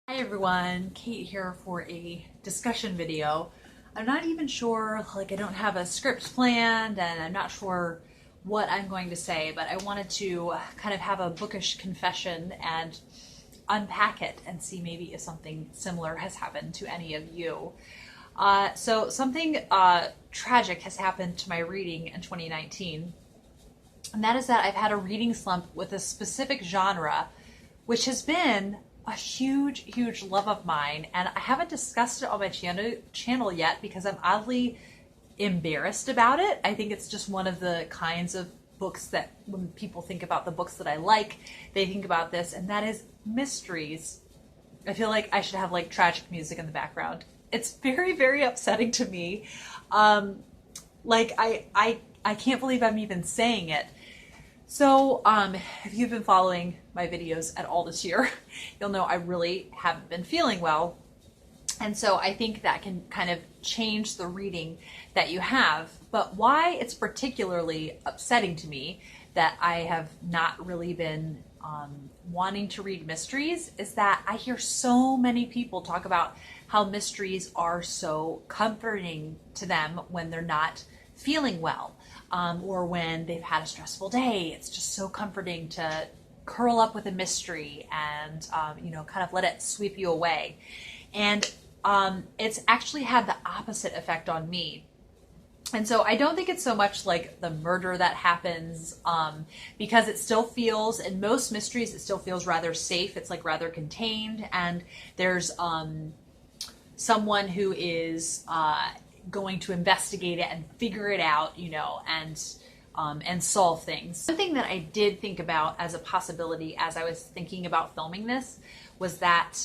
Hi everyone, Kate here for a discussion video. I'm not even sure, I don't have a script planned and I'm not sure what I'm going to say, but I wanted to kind of have a bookish confession and unpack it and see maybe if something similar has happened to any of you. So something tragic has happened to my reading in 2019, and that is that I've had a reading slump with a specific genre, which has been a huge love of mine, and I haven't discussed it on my channel yet because I'm oddly embarrassed about it. I think it's just one of the kinds of books that when people think about the books that I like, they think about this, and that is mysteries. I feel like I should have like tragic music in the background. It's very upsetting to me. I can't believe I'm even saying it. So, if you've been following my videos at all this year, you'll know I really haven't been feeling well. And so I think that can kind of change the reading that you have. But why it's particularly upsetting to me that I have not really been wanting to read mysteries is that I hear so many people talk about how mysteries are so comforting to them when they're not feeling well. Or when they've had a stressful day. It's just so comforting to curl up with a mystery and, kind of let it sweep you away. And it's actually had the opposite effect on me. And so I don't think it's so much like the murder that happens, because it still feels, in most mysteries, it still feels rather safe. It's like rather contained, and there's someone who is going to investigate it and figure it out, and solve things. One thing that I did think about as a possibility as I was thinking about filming this was that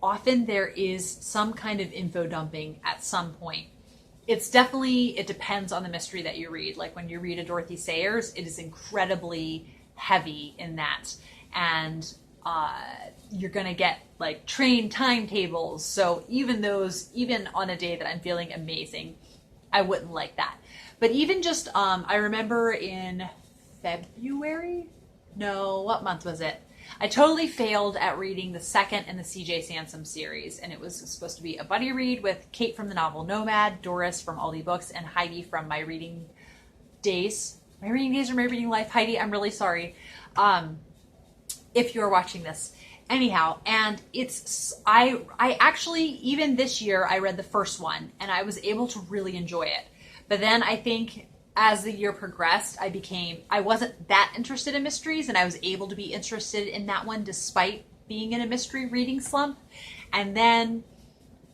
often there is some kind of info dumping at some point. It depends on the mystery that you read. Like when you read a Dorothy Sayers, it is incredibly heavy in that. And you're going to get like train timetables. So even on a day that I'm feeling amazing, I wouldn't like that. But even just, I remember in February, no, what month was it? I totally failed at reading the second in the C.J. Sansom series, and it was supposed to be a buddy read with Kate from the novel Nomad, Doris from Aldi Books, and Heidi from My Reading Days. My Reading Days or My Reading Life? Heidi, I'm really sorry. If you're watching this. Anyhow, and I actually, even this year, I read the first one and I was able to really enjoy it. But then I think as the year progressed, I wasn't that interested in mysteries, and I was able to be interested in that one despite being in a mystery reading slump. And then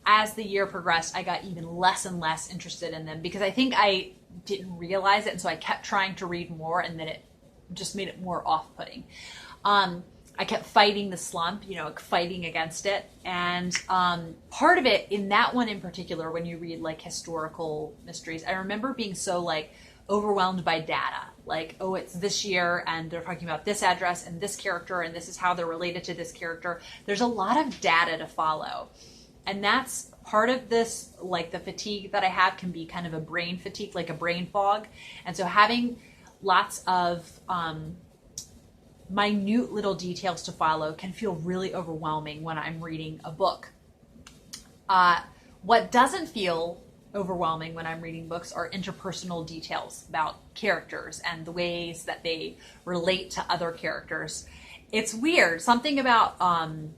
as the year progressed, I got even less and less interested in them because I think I didn't realize it. And so I kept trying to read more, and then it just made it more off-putting. I kept fighting the slump, fighting against it. And part of it, in that one in particular, when you read like historical mysteries, I remember being so like overwhelmed by data. Like, oh, it's this year and they're talking about this address and this character and this is how they're related to this character. There's a lot of data to follow. And that's part of this, like the fatigue that I have can be kind of a brain fatigue, like a brain fog. And so having lots of minute little details to follow can feel really overwhelming when I'm reading a book. What doesn't feel overwhelming when I'm reading books are interpersonal details about characters and the ways that they relate to other characters. It's weird. Something about, the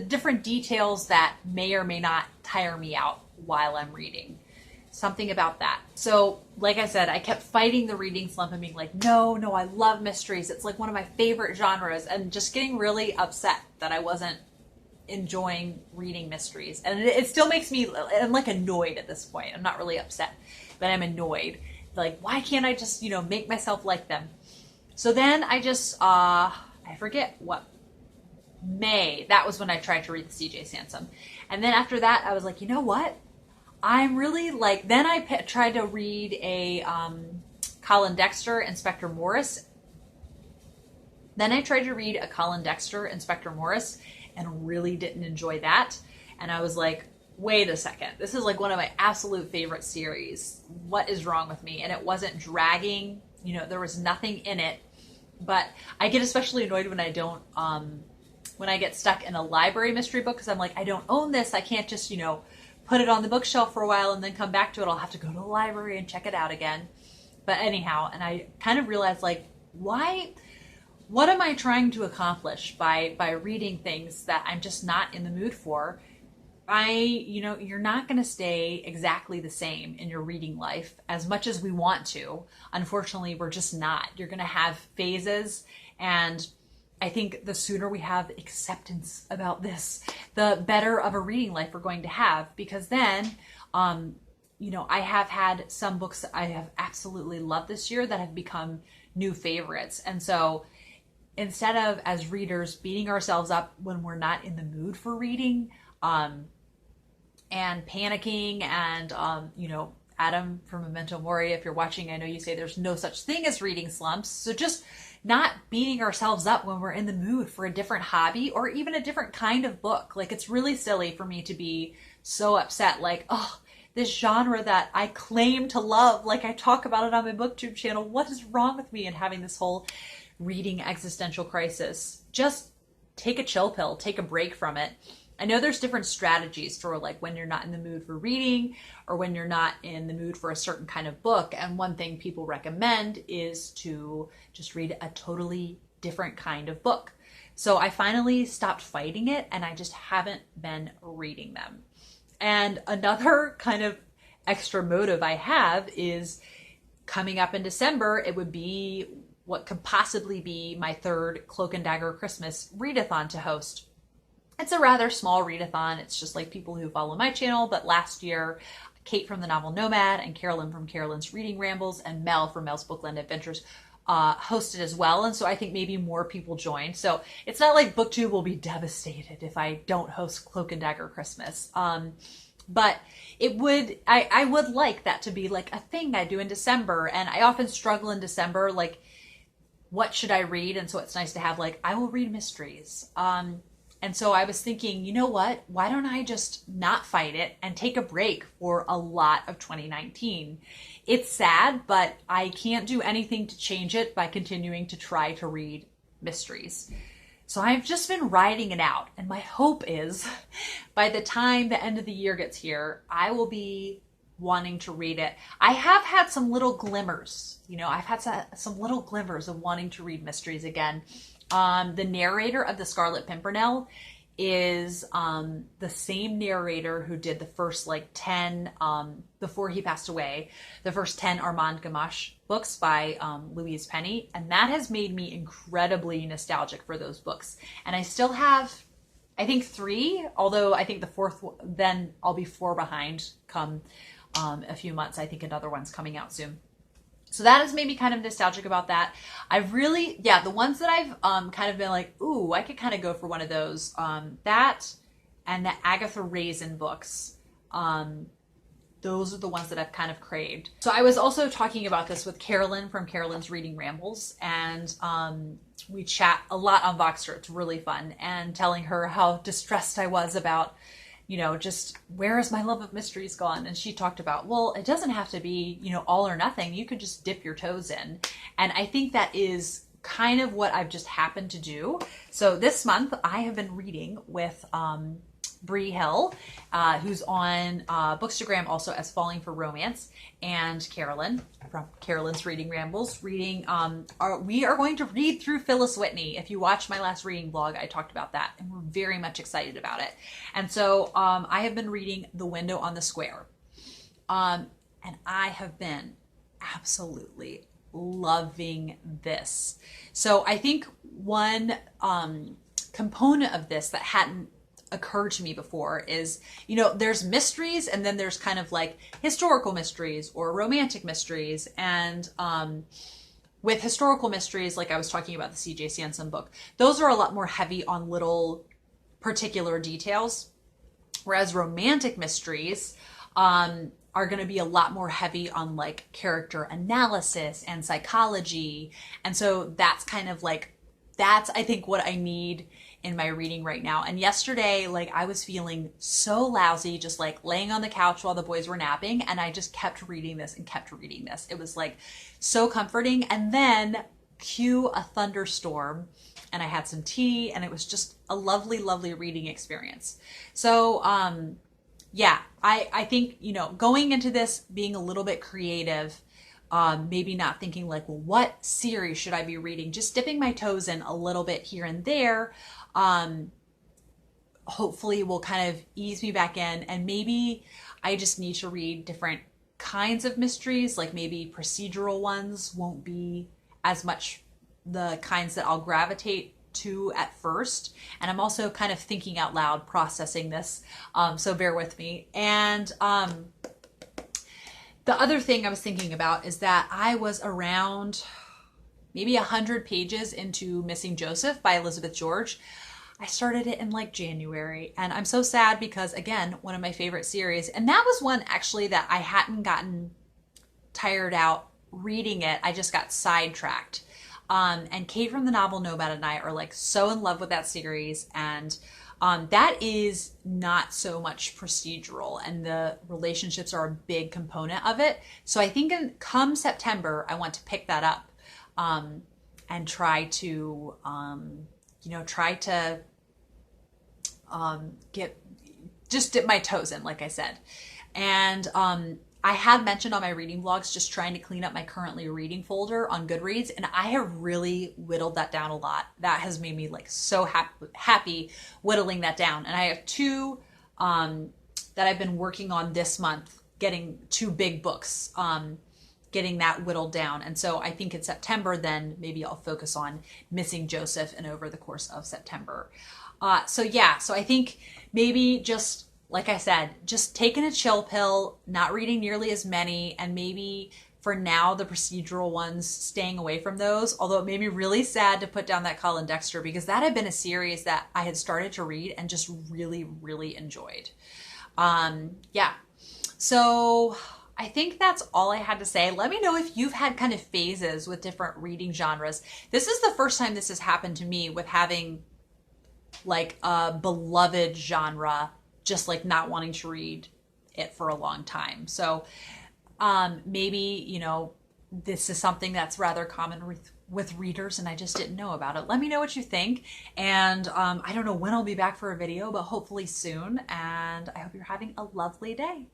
different details that may or may not tire me out while I'm reading. Something about that. So, like I said, I kept fighting the reading slump and being like, no, I love mysteries. It's like one of my favorite genres, and just getting really upset that I wasn't enjoying reading mysteries. And it still makes me, I'm like annoyed at this point. I'm not really upset, but I'm annoyed. Like, why can't I just, make myself like them? So then I just, I forget what, May, that was when I tried to read the C.J. Sansom. And then after that, I was like, you know what? I'm really like, then I tried to read a Colin Dexter, Inspector Morris. Then I tried to read a Colin Dexter, Inspector Morris, and really didn't enjoy that. And I was like, wait a second, this is like one of my absolute favorite series. What is wrong with me? And it wasn't dragging, there was nothing in it. But I get especially annoyed when I don't when I get stuck in a library mystery book, because I'm like, I don't own this. I can't just, put it on the bookshelf for a while and then come back to it. I'll have to go to the library and check it out again. But anyhow, and I kind of realized, like, what am I trying to accomplish by reading things that I'm just not in the mood for? You're not going to stay exactly the same in your reading life as much as we want to. Unfortunately, we're just not. You're going to have phases, and I think the sooner we have acceptance about this, the better of a reading life we're going to have, because then, I have had some books that I have absolutely loved this year that have become new favorites. And so instead of, as readers, beating ourselves up when we're not in the mood for reading, and panicking and, Adam from Memento Mori, if you're watching, I know you say there's no such thing as reading slumps. So just not beating ourselves up when we're in the mood for a different hobby or even a different kind of book. Like, it's really silly for me to be so upset, like, oh, this genre that I claim to love, like I talk about it on my booktube channel, what is wrong with me? And having this whole reading existential crisis. Just take a chill pill, take a break from it. I know there's different strategies for, like, when you're not in the mood for reading or when you're not in the mood for a certain kind of book. And one thing people recommend is to just read a totally different kind of book. So I finally stopped fighting it, and I just haven't been reading them. And another kind of extra motive I have is coming up in December, it would be what could possibly be my third Cloak and Dagger Christmas readathon to host. It's a rather small readathon. It's just like people who follow my channel. But last year, Kate from the Novel Nomad and Carolyn from Carolyn's Reading Rambles and Mel from Mel's Bookland Adventures hosted as well. And so I think maybe more people joined. So it's not like BookTube will be devastated if I don't host Cloak and Dagger Christmas. But I would like that to be like a thing I do in December. And I often struggle in December, like, what should I read? And so it's nice to have, like, I will read mysteries. And so I was thinking, you know what? Why don't I just not fight it and take a break for a lot of 2019? It's sad, but I can't do anything to change it by continuing to try to read mysteries. So I've just been riding it out. And my hope is by the time the end of the year gets here, I will be wanting to read it. I have had some little glimmers, I've had some little glimmers of wanting to read mysteries again. The narrator of The Scarlet Pimpernel is the same narrator who did the first 10, before he passed away, the first 10 Armand Gamache books by Louise Penny. And that has made me incredibly nostalgic for those books. And I still have, I think, 3, although I think the 4th, then I'll be 4 behind come a few months. I think another one's coming out soon. So that has made me kind of nostalgic about that. I've really, the ones that I've kind of been like, ooh, I could kind of go for one of those. That and the Agatha Raisin books. Those are the ones that I've kind of craved. So I was also talking about this with Carolyn from Carolyn's Reading Rambles, and we chat a lot on Voxer. It's really fun, and telling her how distressed I was about, just where is my love of mysteries gone? And she talked about, well, it doesn't have to be, all or nothing. You could just dip your toes in. And I think that is kind of what I've just happened to do. So this month I have been reading with Bree Hill, who's on Bookstagram also as Falling for Romance, and Carolyn from Carolyn's Reading Rambles reading. We are going to read through Phyllis Whitney. If you watched my last reading vlog, I talked about that, and we're very much excited about it. And so I have been reading The Window on the Square, and I have been absolutely loving this. So I think one component of this that hadn't occurred to me before is, there's mysteries, and then there's kind of like historical mysteries or romantic mysteries. And with historical mysteries, like I was talking about the C.J. Sansom book, those are a lot more heavy on little particular details, whereas romantic mysteries are going to be a lot more heavy on like character analysis and psychology. And so that's kind of like, that's, I think, what I need in my reading right now. And yesterday, like, I was feeling so lousy, just like laying on the couch while the boys were napping, and I just kept reading this and kept reading this. It was like so comforting. And then cue a thunderstorm and I had some tea, and it was just a lovely, lovely reading experience. So, yeah, I think, you know, going into this being a little bit creative, maybe not thinking like, well, what series should I be reading? Just dipping my toes in a little bit here and there, hopefully will kind of ease me back in. And maybe I just need to read different kinds of mysteries, like maybe procedural ones won't be as much the kinds that I'll gravitate to at first. And I'm also kind of thinking out loud, processing this, so bear with me. And the other thing I was thinking about is that I was around maybe 100 pages into Missing Joseph by Elizabeth George. I started it in like January, and I'm so sad because, again, one of my favorite series, and that was one actually that I hadn't gotten tired out reading it. I just got sidetracked. And Kate from the novel Nomad and I are like so in love with that series, and that is not so much procedural, and the relationships are a big component of it. So I think come September, I want to pick that up and try to, dip my toes in, like I said. And I had mentioned on my reading vlogs just trying to clean up my currently reading folder on Goodreads, and I have really whittled that down a lot. That has made me like so happy whittling that down. And I have two that I've been working on this month, getting two big books, getting that whittled down. And so I think in September, then maybe I'll focus on Missing Joseph and over the course of September. So I think maybe just, like I said, just taking a chill pill, not reading nearly as many, and maybe for now the procedural ones, staying away from those. Although it made me really sad to put down that Colin Dexter, because that had been a series that I had started to read and just really, really enjoyed. So I think that's all I had to say. Let me know if you've had kind of phases with different reading genres. This is the first time this has happened to me, with having like a beloved genre, just like not wanting to read it for a long time. So maybe, you know, this is something that's rather common with readers and I just didn't know about it. Let me know what you think. And I don't know when I'll be back for a video, but hopefully soon. And I hope you're having a lovely day.